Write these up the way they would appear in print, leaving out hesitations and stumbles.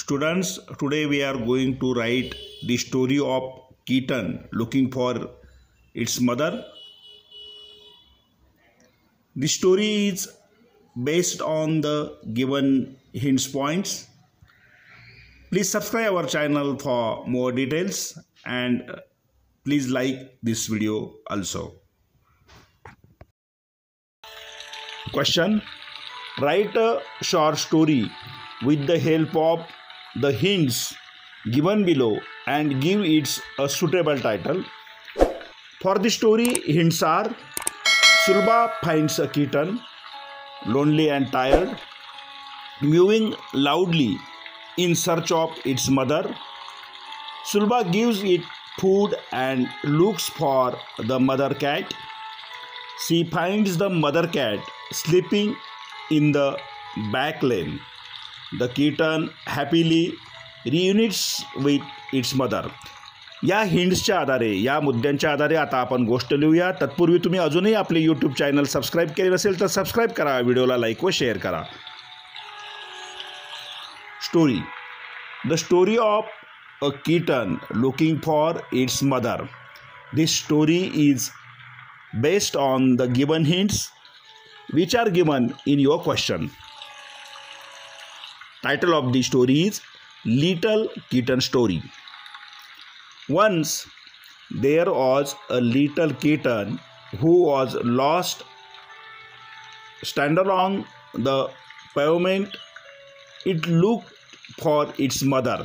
Students, today we are going to write the story of kitten looking for its mother. The story is based on the given hints points. Please subscribe our channel for more details and please like this video also. Question: write a short story with the help of the hints given below and give it a suitable title. For the story, hints are: Sulba finds a kitten, lonely and tired, mewing loudly in search of its mother. Sulba gives it food and looks for the mother cat. She finds the mother cat sleeping in the back lane. The kitten happily reunites with its mother. या हिंट्सच्या आधारे, या मुद्द्यांच्या आधारे आता आपण गोष्ट लिहूया. तत्पूर्वी तुम्ही अजूनही आपले यूट्यूब चॅनल सबस्क्राईब केले नसेल तर सबस्क्राईब करा, व्हिडिओला लाईक व शेअर करा. Story: the story of a kitten looking for its mother. This story is based on the given hints which are given in your question. Title of the story is Little Kitten Story. Once there was a little kitten who was lost. Stand along the pavement, it looked for its mother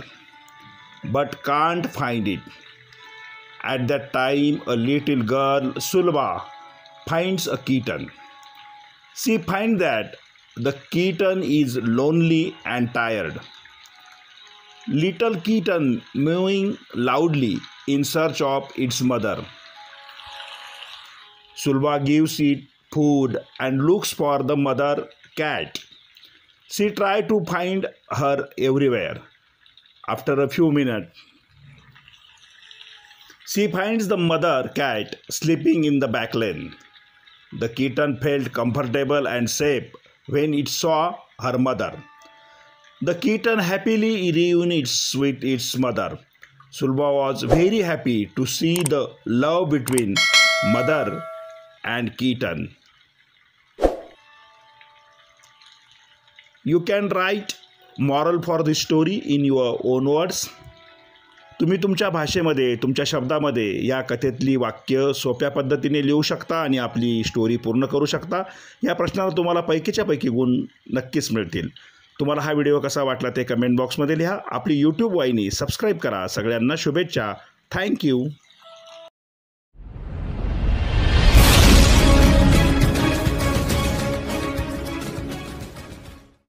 but can't find it. At that time, a little girl, Sulba, finds a kitten. She finds that the kitten is lonely and tired. Little kitten mewing loudly in search of its mother. Sulba gives it food and looks for the mother cat. She tries to find her everywhere. After a few minutes, she finds the mother cat sleeping in the back lane. The kitten felt comfortable and safe when it saw her mother. The kitten happily reunites with its mother. Sulba was very happy to see the love between mother and kitten. You can write moral for this story in your own words. तुम्ही तुमच्या भाषेमध्ये, तुमच्या शब्दामध्ये या कथेतली वाक्य सोप्या पद्धतीने लिहू शकता आणि आपली स्टोरी पूर्ण करू शकता. या प्रश्नाला तुम्हाला पैकीच्या पैकी गुण नक्कीच मिळतील. तुम्हाला हा व्हिडिओ कसा वाटला ते कमेंट बॉक्समध्ये लिहा. आपली यूट्यूब वाहिनी सबस्क्राईब करा. सगळ्यांना शुभेच्छा. थँक्यू.